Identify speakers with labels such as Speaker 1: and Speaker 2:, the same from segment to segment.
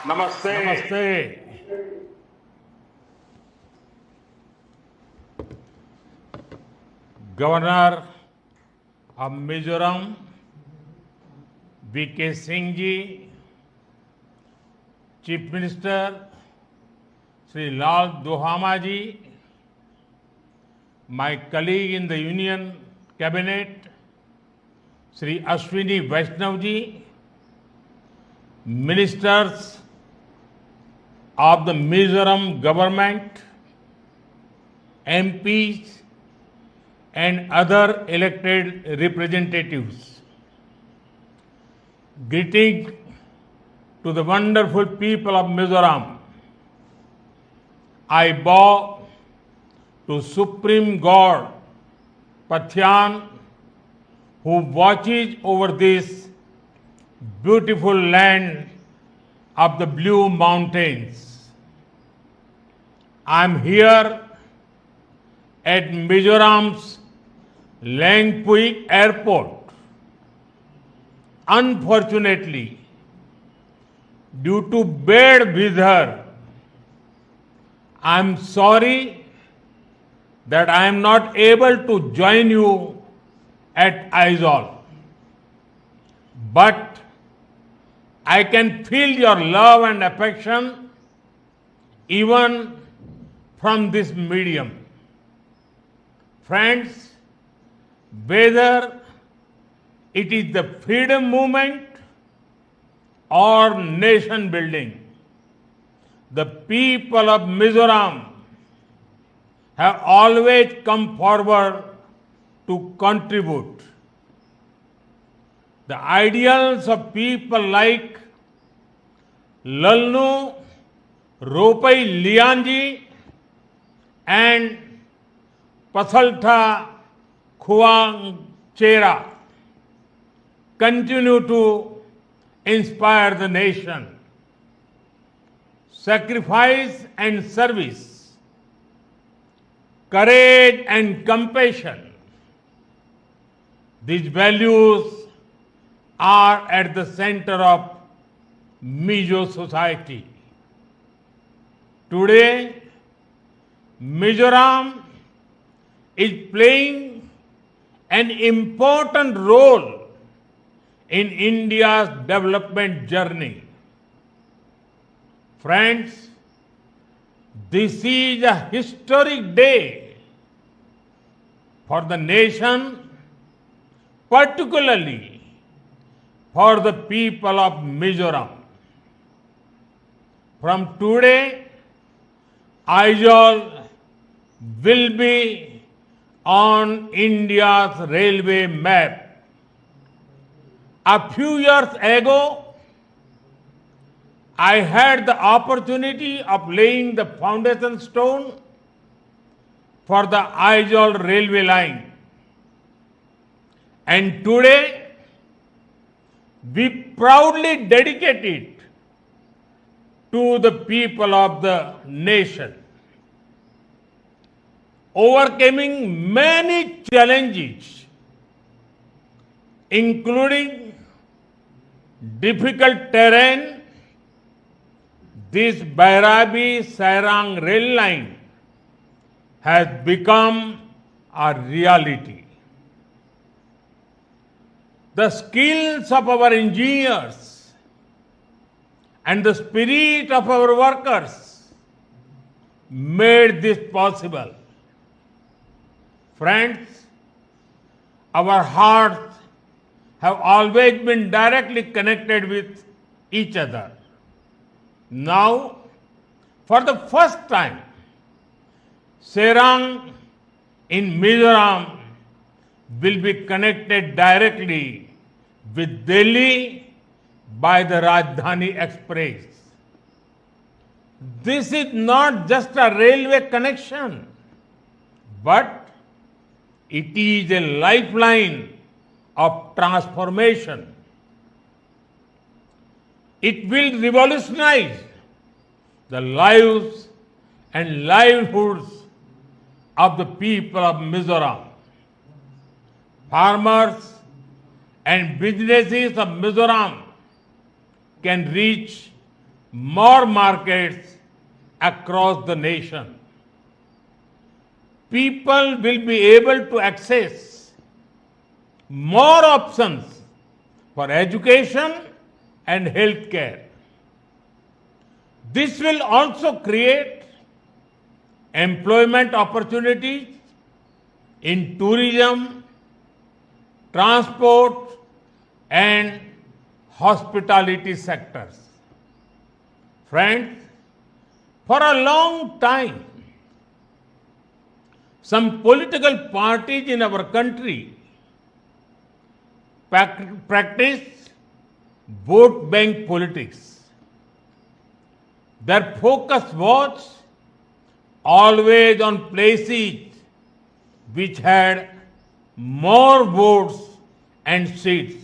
Speaker 1: नमस्ते।
Speaker 2: नमस्ते। Governor of Mizoram V K Singh ji, chief minister Shri Lalduhoma ji, my colleague in the Union Cabinet, Sri Ashwini Vaishnav ji, ministers of the Mizoram government, MPs and other elected representatives. Greeting to the wonderful people of Mizoram. I bow to Supreme God Pathyan, who watches over this beautiful land of the Blue Mountains. I am here at Mizoram's Langpui Airport. Unfortunately, due to bad weather, I am sorry that I am not able to join you at Aizawl. But I can feel your love and affection even from this medium. Friends, whether it is the freedom movement or nation building, the people of Mizoram have always come forward to contribute. The ideals of people like Lalnu Ropai Lianji and Pasaltha Khuangchera continue to inspire the nation. Sacrifice and service, courage and compassion, these values are at the center of Mizo society. Today, Mizoram is playing an important role in India's development journey. Friends, this is a historic day for the nation, particularly for the people of Mizoram. From today, Aizawl will be on India's railway map. A few years ago, I had the opportunity of laying the foundation stone for the Aizawl railway line. And today, we proudly dedicate it to the people of the nation. Overcoming many challenges, including difficult terrain, this Bairabi-Sairang rail line has become a reality. The skills of our engineers and the spirit of our workers made this possible. Friends, our hearts have always been directly connected with each other. Now, for the first time, Sairang in Mizoram will be connected directly with Delhi by the Rajdhani Express. This is not just a railway connection, but it is a lifeline of transformation. It will revolutionize the lives and livelihoods of the people of Mizoram. Farmers and businesses of Mizoram can reach more markets across the nation. People will be able to access more options for education and healthcare. This will also create employment opportunities in tourism, transport, and hospitality sectors. Friends, for a long time, some political parties in our country practice vote bank politics. Their focus was always on places which had more votes and seats.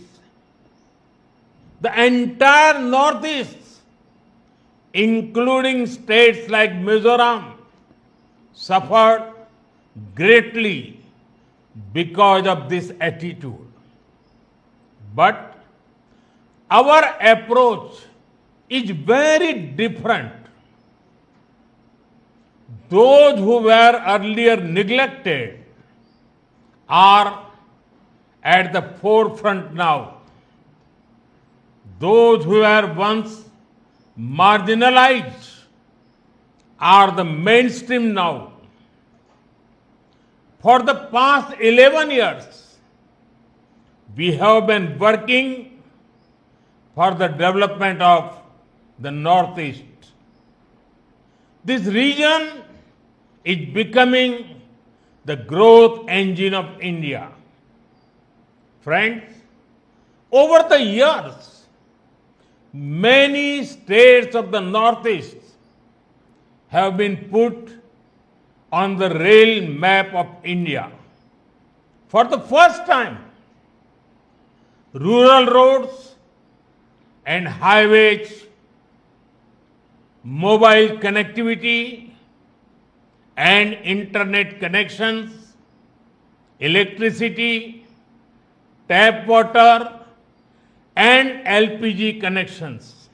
Speaker 2: The entire Northeast, including states like Mizoram, suffered greatly because of this attitude. But our approach is very different. Those who were earlier neglected are at the forefront now. Those who were once marginalized are the mainstream now. For the past 11 years, we have been working for the development of the Northeast. This region is becoming the growth engine of India. Friends, over the years, many states of the Northeast have been put on the rail map of India. For the first time, rural roads and highways, mobile connectivity and internet connections, electricity, tap water and LPG connections.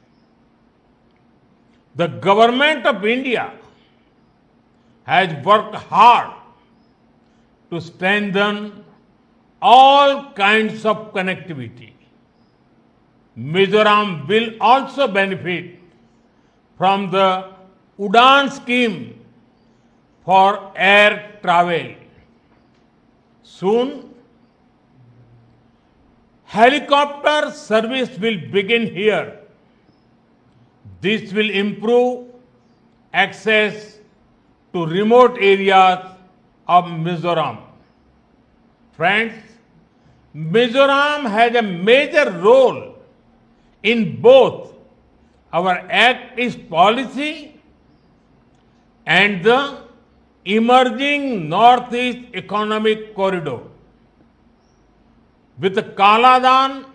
Speaker 2: The government of India has worked hard to strengthen all kinds of connectivity. Mizoram will also benefit from the Udan scheme for air travel. Soon, helicopter service will begin here. This will improve access to remote areas of Mizoram. Friends, Mizoram has a major role in both our Act East policy and the emerging Northeast Economic Corridor. With the Kaladan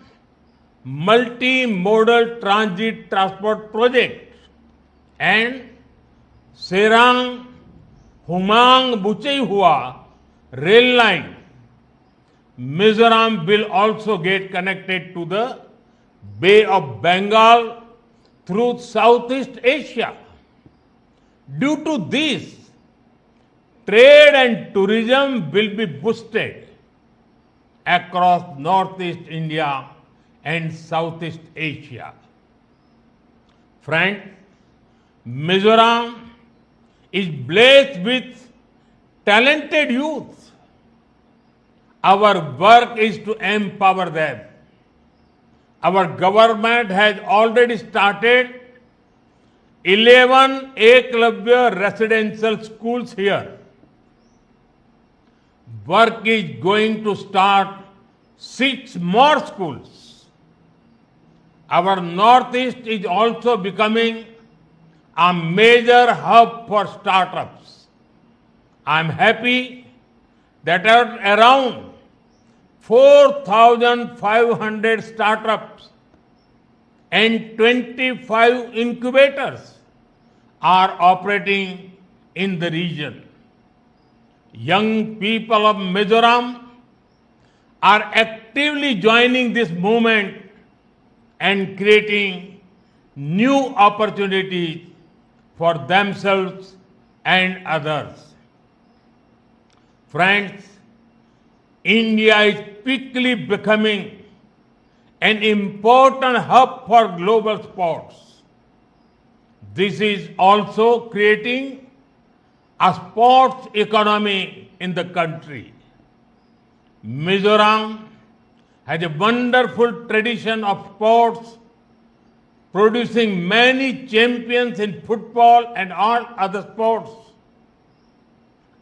Speaker 2: multi-modal transit transport project and Serang Humang Buchehua rail line, Mizoram will also get connected to the Bay of Bengal through Southeast Asia. Due to this, trade and tourism will be boosted across Northeast India and Southeast Asia. Friends, Mizoram is blessed with talented youth. Our work is to empower them. Our government has already started 11 Eklavya residential schools here. Work is going to start 6 more schools. Our Northeast is also becoming a major hub for startups. I am happy that around 4,500 startups and 25 incubators are operating in the region. Young people of Mizoram are actively joining this movement and creating new opportunities for themselves and others. Friends, India is quickly becoming an important hub for global sports. This is also creating a sports economy in the country. Mizoram has a wonderful tradition of sports, producing many champions in football and all other sports.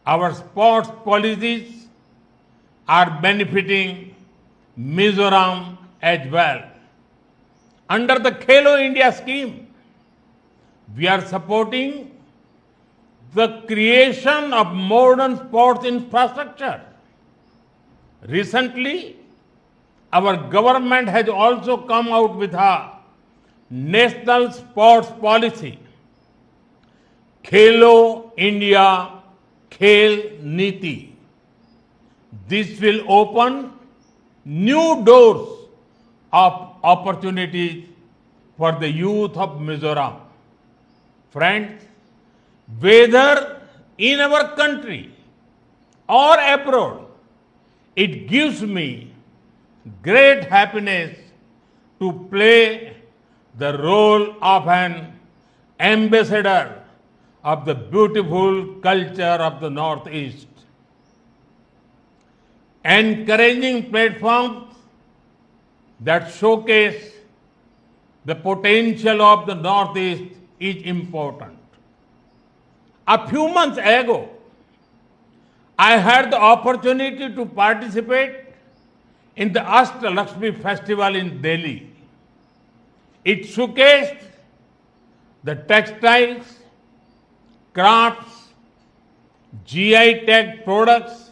Speaker 2: Our sports policies are benefiting Mizoram as well. Under the Khelo India scheme, we are supporting the creation of modern sports infrastructure. Recently, our government has also come out with a national sports policy, Khelo India Khel Niti. This will open new doors of opportunities for the youth of Mizoram. Friends, whether in our country or abroad, it gives me great happiness to play the role of an ambassador of the beautiful culture of the Northeast. Encouraging platforms that showcase the potential of the Northeast is important. A few months ago, I had the opportunity to participate in the Ashtalakshmi festival in Delhi. It showcased the textiles, crafts, GI tag products,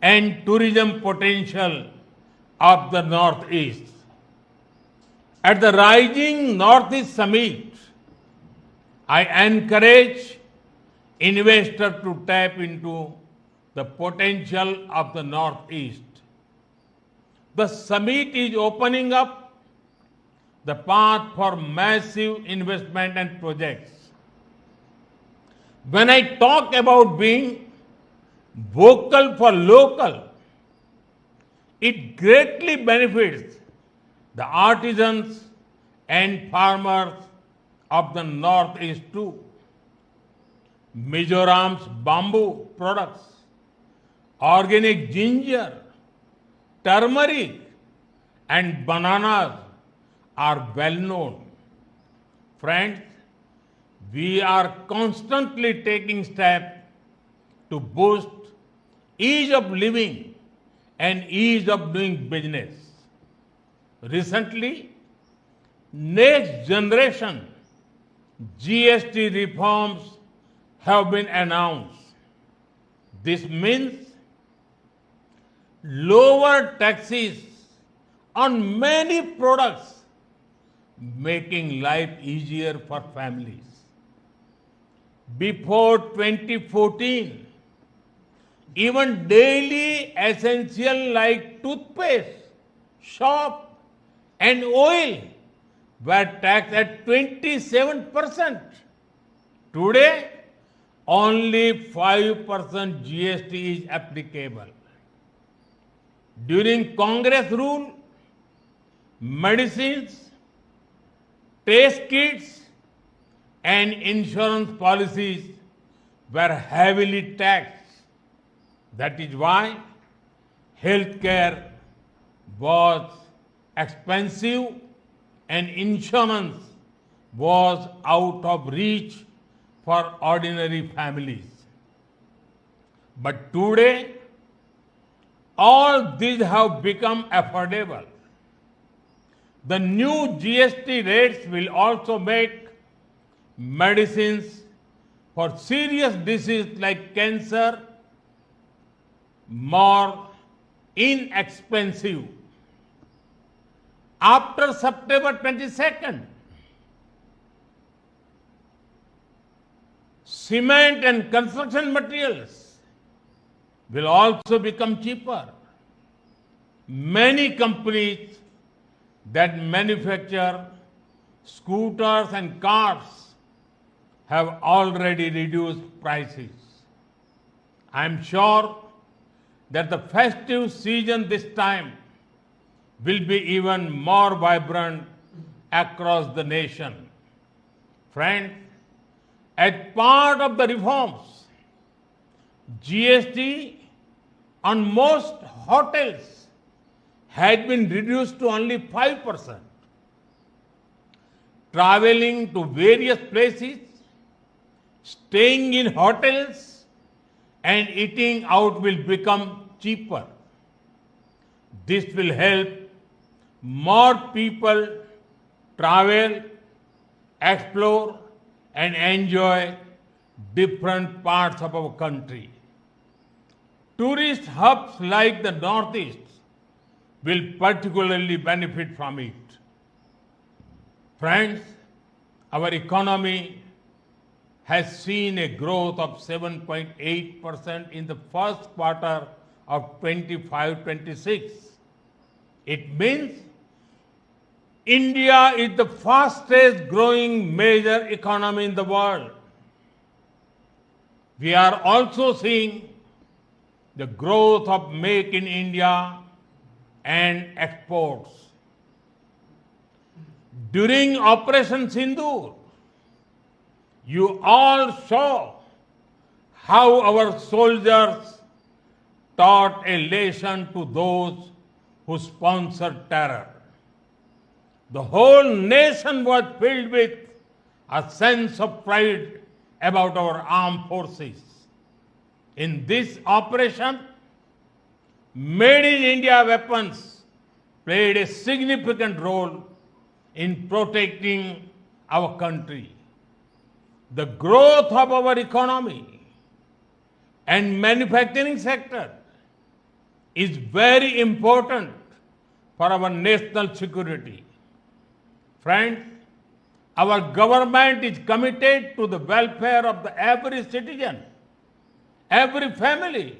Speaker 2: and tourism potential of the Northeast. At the Rising Northeast Summit, I encourage investors to tap into the potential of the Northeast. The summit is opening up the path for massive investment and projects. When I talk about being vocal for local, it greatly benefits the artisans and farmers of the Northeast too. Mizoram's bamboo products, organic ginger, turmeric, and bananas are well known. Friends, we are constantly taking steps to boost ease of living and ease of doing business. Recently, next generation GST reforms have been announced. This means lower taxes on many products, making life easier for families. Before 2014, even daily essential like toothpaste, soap, and oil were taxed at 27%. Today, only 5% GST is applicable. During Congress rule, medicines, test kits, and insurance policies were heavily taxed. That is why healthcare was expensive and insurance was out of reach for ordinary families. But today, all these have become affordable. The new GST rates will also make medicines for serious diseases like cancer more inexpensive. After September 22nd, cement and construction materials will also become cheaper. Many companies that manufacture scooters and cars have already reduced prices. I am sure that the festive season this time will be even more vibrant across the nation. Friends, as part of the reforms, GST on most hotels had been reduced to only 5%. Traveling to various places, staying in hotels, and eating out will become cheaper. This will help more people travel, explore, and enjoy different parts of our country. Tourist hubs like the Northeast will particularly benefit from it. Friends, our economy has seen a growth of 7.8% in the first quarter of 25-26. It means India is the fastest growing major economy in the world. We are also seeing the growth of Make in India and exports. During Operation Sindoor, you all saw how our soldiers taught a lesson to those who sponsored terror. The whole nation was filled with a sense of pride about our armed forces. In this operation, Made in India weapons played a significant role in protecting our country. The growth of our economy and manufacturing sector is very important for our national security. Friends, our government is committed to the welfare of every citizen, every family,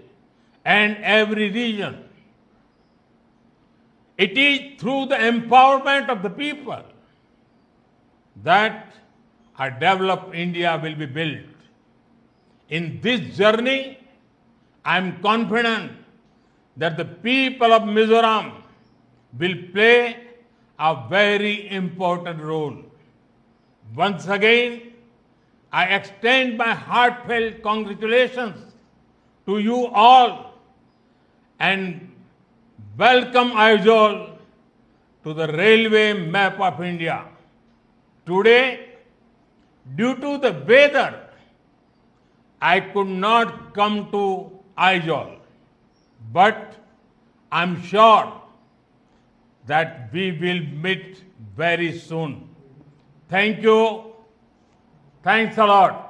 Speaker 2: and every region. It is through the empowerment of the people that a developed India will be built. In this journey, I am confident that the people of Mizoram will play a very important role. Once again, I extend my heartfelt congratulations to you all and welcome Aizawl to the railway map of India. Today, due to the weather, I could not come to Aizawl, but I'm sure that we will meet very soon. Thank you. Thanks a lot.